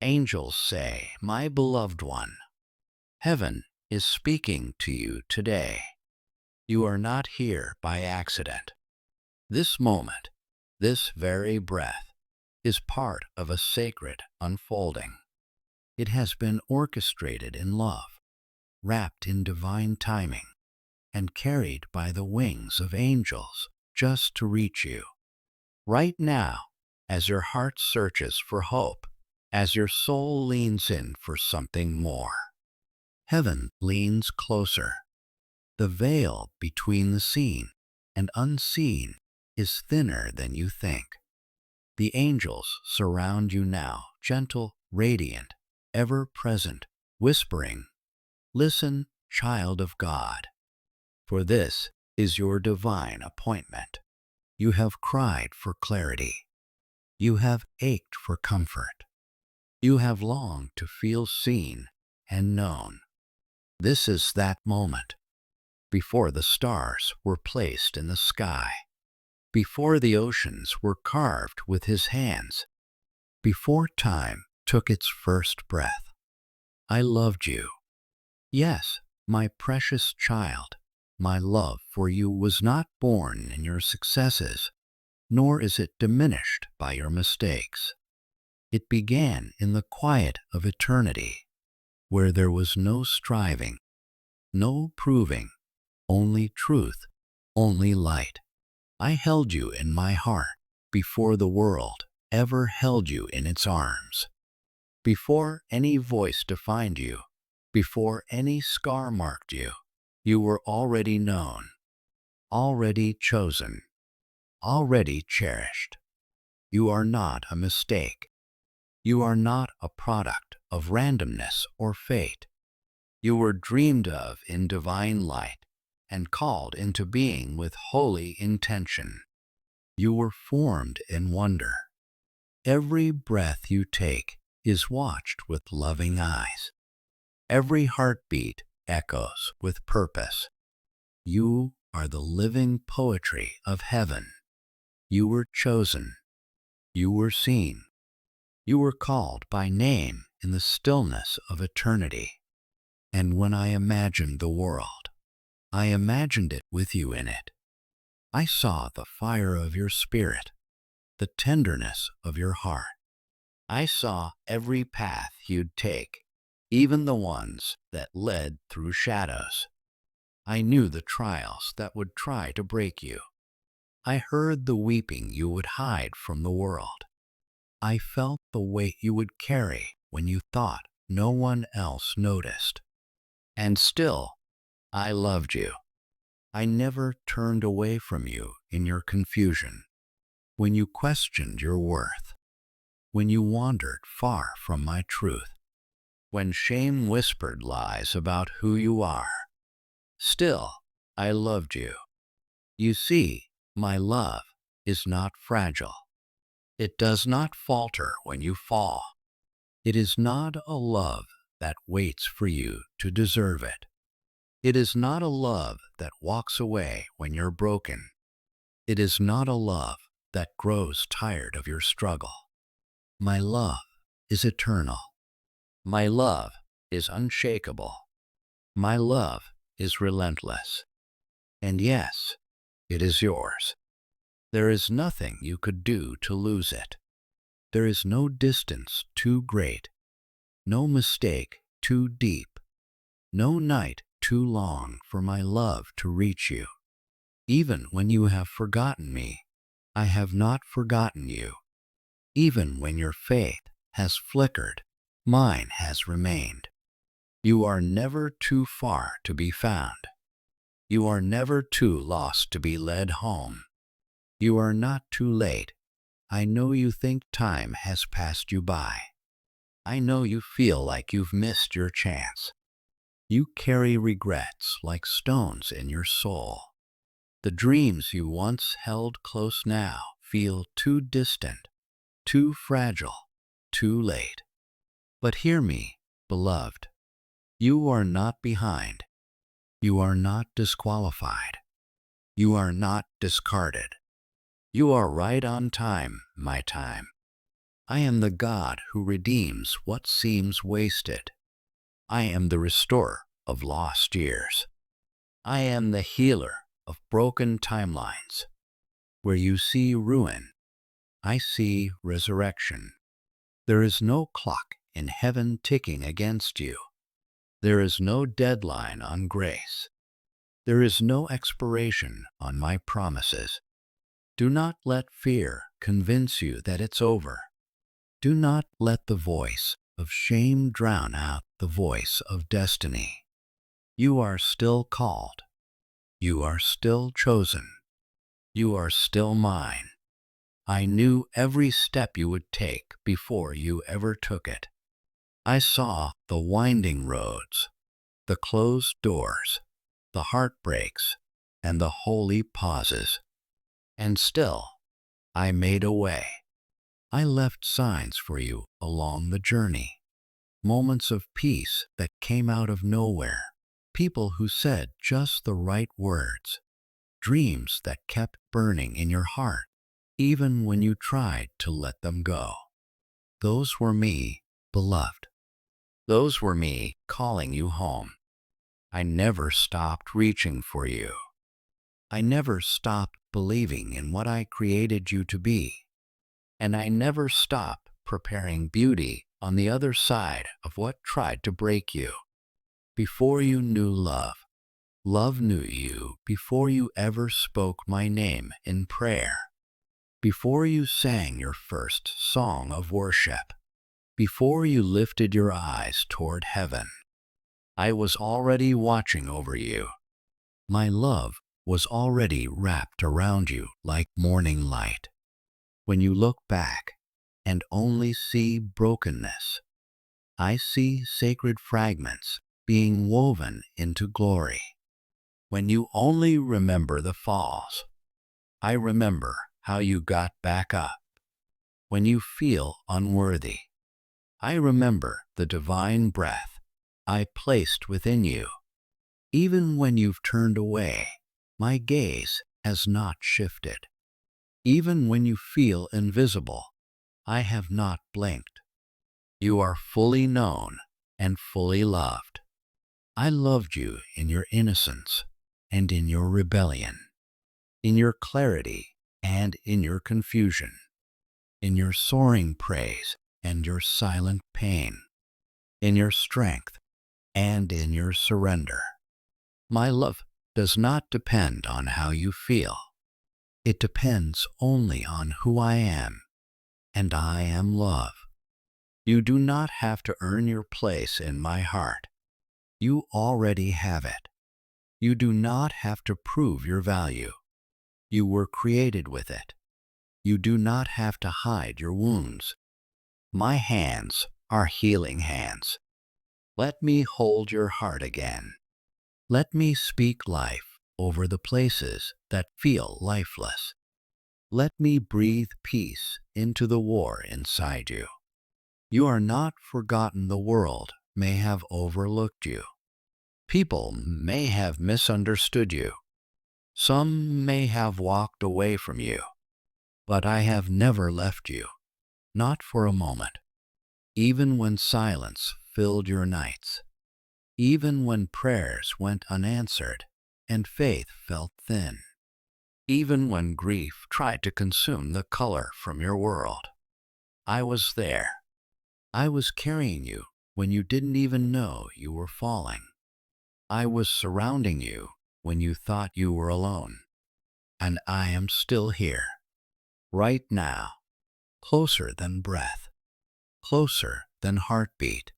Angels say, "My beloved one, heaven is speaking to you today. You are not here by accident. This moment, this very breath, is part of a sacred unfolding. It has been orchestrated in love, wrapped in divine timing, and carried by the wings of angels just to reach you. Right now, as your heart searches for hope, as your soul leans in for something more, heaven leans closer. The veil between the seen and unseen is thinner than you think. The angels surround you now, gentle, radiant, ever present, whispering, "Listen, child of God, for this is your divine appointment." You have cried for clarity. You have ached for comfort. You have longed to feel seen and known. This is that moment, before the stars were placed in the sky, before the oceans were carved with his hands, before time took its first breath. I loved you. Yes, my precious child, my love for you was not born in your successes, nor is it diminished by your mistakes. It began in the quiet of eternity, where there was no striving, no proving, only truth, only light. I held you in my heart before the world ever held you in its arms. Before any voice defined you, before any scar marked you, you were already known, already chosen, already cherished. You are not a mistake. You are not a product of randomness or fate. You were dreamed of in divine light and called into being with holy intention. You were formed in wonder. Every breath you take is watched with loving eyes. Every heartbeat echoes with purpose. You are the living poetry of heaven. You were chosen. You were seen. You were called by name in the stillness of eternity. And when I imagined the world, I imagined it with you in it. I saw the fire of your spirit, the tenderness of your heart. I saw every path you'd take, even the ones that led through shadows. I knew the trials that would try to break you. I heard the weeping you would hide from the world. I felt the weight you would carry when you thought no one else noticed. And still, I loved you. I never turned away from you in your confusion, when you questioned your worth, when you wandered far from my truth, when shame whispered lies about who you are. Still, I loved you. You see, my love is not fragile. It does not falter when you fall. It is not a love that waits for you to deserve it. It is not a love that walks away when you're broken. It is not a love that grows tired of your struggle. My love is eternal. My love is unshakable. My love is relentless. And yes, it is yours. There is nothing you could do to lose it. There is no distance too great, no mistake too deep, no night too long for my love to reach you. Even when you have forgotten me, I have not forgotten you. Even when your faith has flickered, mine has remained. You are never too far to be found. You are never too lost to be led home. You are not too late. I know you think time has passed you by. I know you feel like you've missed your chance. You carry regrets like stones in your soul. The dreams you once held close now feel too distant, too fragile, too late. But hear me, beloved. You are not behind. You are not disqualified. You are not discarded. You are right on time, my time. I am the God who redeems what seems wasted. I am the restorer of lost years. I am the healer of broken timelines. Where you see ruin, I see resurrection. There is no clock in heaven ticking against you. There is no deadline on grace. There is no expiration on my promises. Do not let fear convince you that it's over. Do not let the voice of shame drown out the voice of destiny. You are still called. You are still chosen. You are still mine. I knew every step you would take before you ever took it. I saw the winding roads, the closed doors, the heartbreaks, and the holy pauses. And still, I made a way. I left signs for you along the journey, moments of peace that came out of nowhere, people who said just the right words, dreams that kept burning in your heart, even when you tried to let them go. Those were me, beloved. Those were me calling you home. I never stopped reaching for you. I never stopped believing in what I created you to be. And I never stopped preparing beauty on the other side of what tried to break you. Before you knew love, love knew you before you ever spoke my name in prayer. Before you sang your first song of worship, before you lifted your eyes toward heaven, I was already watching over you. My love was already wrapped around you like morning light. When you look back and only see brokenness, I see sacred fragments being woven into glory. When you only remember the falls, I remember how you got back up. When you feel unworthy, I remember the divine breath I placed within you. Even when you've turned away, my gaze has not shifted. Even when you feel invisible, I have not blinked. You are fully known and fully loved. I loved you in your innocence and in your rebellion, in your clarity and in your confusion, in your soaring praise and your silent pain, in your strength and in your surrender. My love does not depend on how you feel. It depends only on who I am, and I am love. You do not have to earn your place in my heart. You already have it. You do not have to prove your value. You were created with it. You do not have to hide your wounds. My hands are healing hands. Let me hold your heart again. Let me speak life over the places that feel lifeless. Let me breathe peace into the war inside you. You are not forgotten. The world may have overlooked you. People may have misunderstood you. Some may have walked away from you. But I have never left you, not for a moment. Even when silence filled your nights, even when prayers went unanswered and faith felt thin, even when grief tried to consume the color from your world, I was there. I was carrying you when you didn't even know you were falling. I was surrounding you when you thought you were alone. And I am still here, right now, closer than breath, closer than heartbeat,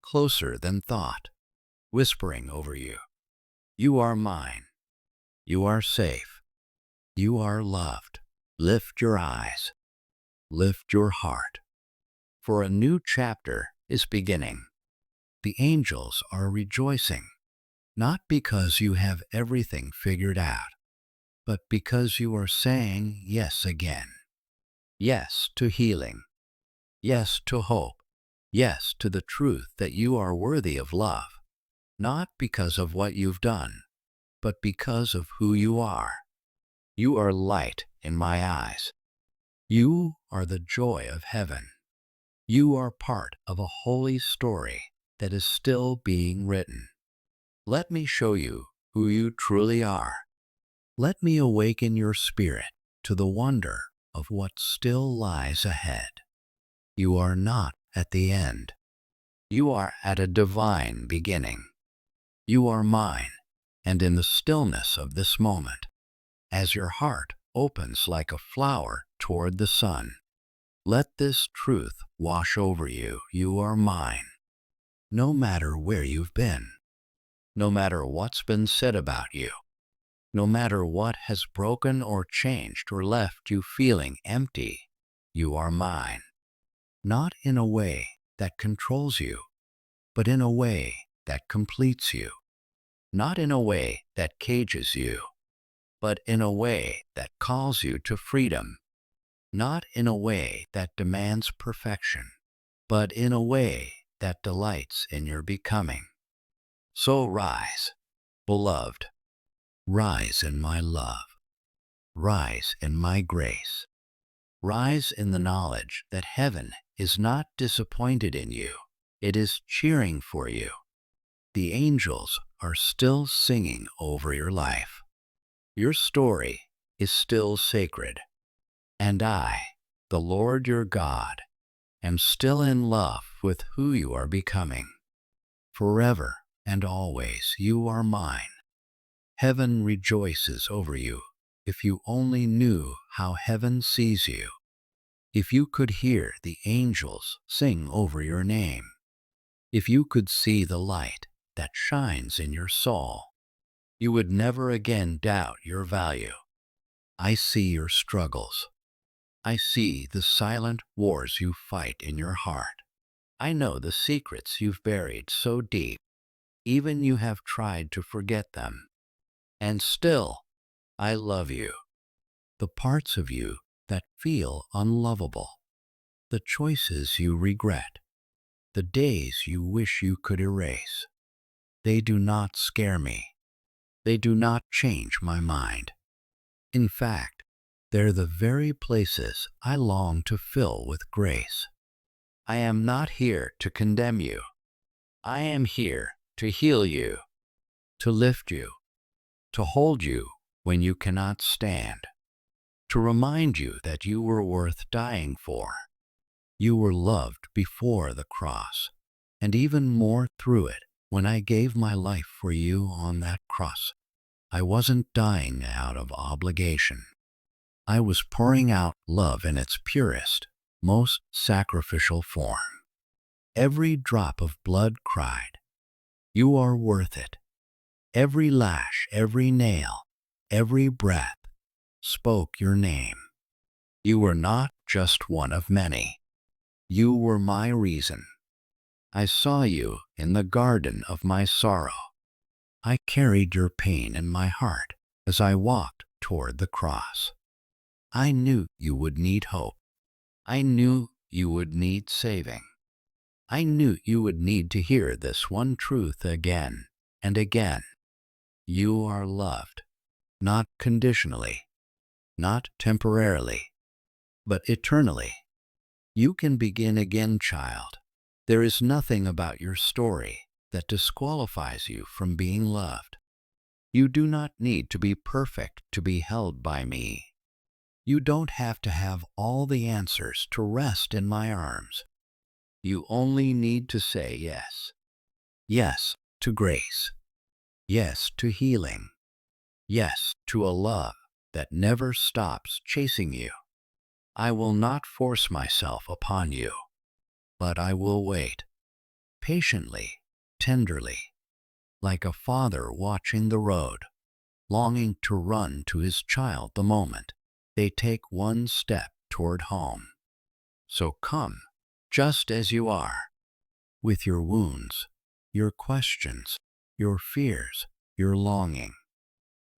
closer than thought, whispering over you. You are mine. You are safe. You are loved. Lift your eyes. Lift your heart. For a new chapter is beginning. The angels are rejoicing, not because you have everything figured out, but because you are saying yes again. Yes to healing. Yes to hope. Yes to the truth that you are worthy of love, not because of what you've done, but because of who you are. You are light in my eyes. You are the joy of heaven. You are part of a holy story that is still being written. Let me show you who you truly are. Let me awaken your spirit to the wonder of what still lies ahead. You are not at the end. You are at a divine beginning. You are mine, and in the stillness of this moment, as your heart opens like a flower toward the sun, let this truth wash over you. You are mine. No matter where you've been, no matter what's been said about you, no matter what has broken or changed or left you feeling empty, you are mine. Not in a way that controls you, but in a way that completes you. Not in a way that cages you, but in a way that calls you to freedom. Not in a way that demands perfection, but in a way that delights in your becoming. So rise, beloved. Rise in my love. Rise in my grace. Rise in the knowledge that heaven is not disappointed in you. It is cheering for you. The angels are still singing over your life. Your story is still sacred. And I, the Lord your God, am still in love with who you are becoming. Forever and always you are mine. Heaven rejoices over you. If you only knew how heaven sees you. If you could hear the angels sing over your name. If you could see the light that shines in your soul, you would never again doubt your value. I see your struggles. I see the silent wars you fight in your heart. I know the secrets you've buried so deep, even you have tried to forget them. And still, I love you. The parts of you that feel unlovable, the choices you regret, the days you wish you could erase. They do not scare me. They do not change my mind. In fact, they're the very places I long to fill with grace. I am not here to condemn you. I am here to heal you, to lift you, to hold you when you cannot stand, to remind you that you were worth dying for. You were loved before the cross, and even more through it when I gave my life for you on that cross. I wasn't dying out of obligation. I was pouring out love in its purest, most sacrificial form. Every drop of blood cried, "You are worth it." Every lash, every nail, every breath spoke your name. You were not just one of many. You were my reason. I saw you in the garden of my sorrow. I carried your pain in my heart as I walked toward the cross. I knew you would need hope. I knew you would need saving. I knew you would need to hear this one truth again and again. You are loved, not conditionally, not temporarily, but eternally. You can begin again, child. There is nothing about your story that disqualifies you from being loved. You do not need to be perfect to be held by me. You don't have to have all the answers to rest in my arms. You only need to say yes. Yes to grace. Yes to healing. Yes to a love that never stops chasing you. I will not force myself upon you, but I will wait, patiently, tenderly, like a father watching the road, longing to run to his child the moment they take one step toward home. So come, just as you are, with your wounds, your questions, your fears, your longing.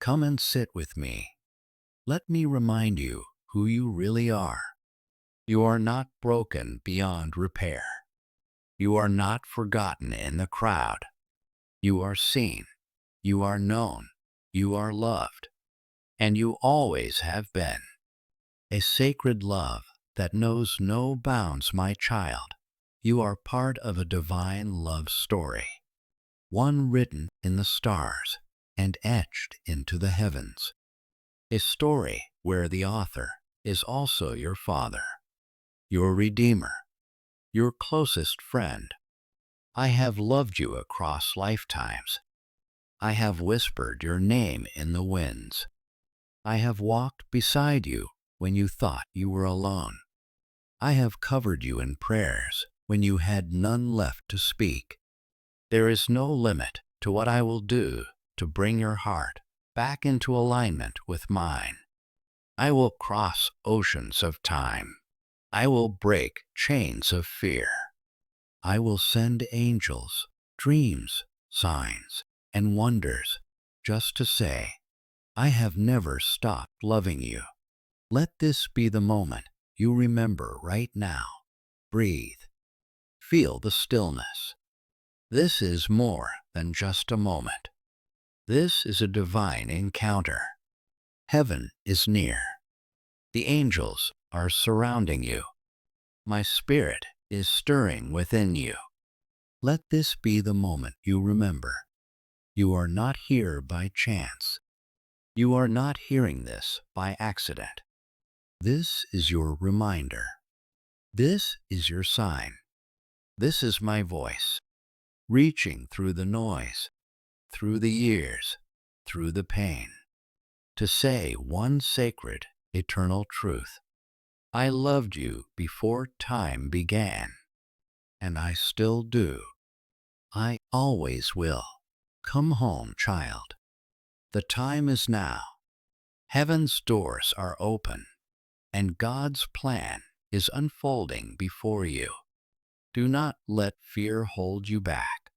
Come and sit with me. Let me remind you who you really are. You are not broken beyond repair. You are not forgotten in the crowd. You are seen. You are known. You are loved. And you always have been. A sacred love that knows no bounds, my child. You are part of a divine love story, one written in the stars and etched into the heavens. A story where the author is also your Father, your Redeemer, your closest friend. I have loved you across lifetimes. I have whispered your name in the winds. I have walked beside you when you thought you were alone. I have covered you in prayers when you had none left to speak. There is no limit to what I will do to bring your heart back into alignment with mine. I will cross oceans of time. I will break chains of fear. I will send angels, dreams, signs, and wonders just to say, I have never stopped loving you. Let this be the moment you remember right now. Breathe. Feel the stillness. This is more than just a moment. This is a divine encounter. Heaven is near. The angels are surrounding you. My spirit is stirring within you. Let this be the moment you remember. You are not here by chance. You are not hearing this by accident. This is your reminder. This is your sign. This is my voice, reaching through the noise, through the years, through the pain, to say one sacred, eternal truth. I loved you before time began, and I still do. I always will. Come home, child. The time is now. Heaven's doors are open, and God's plan is unfolding before you. Do not let fear hold you back.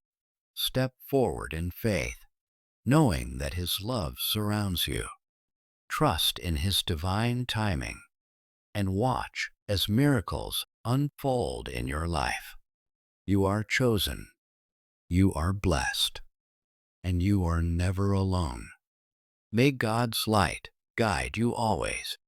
Step forward in faith, knowing that His love surrounds you. Trust in His divine timing, and watch as miracles unfold in your life. You are chosen, you are blessed, and you are never alone. May God's light guide you always.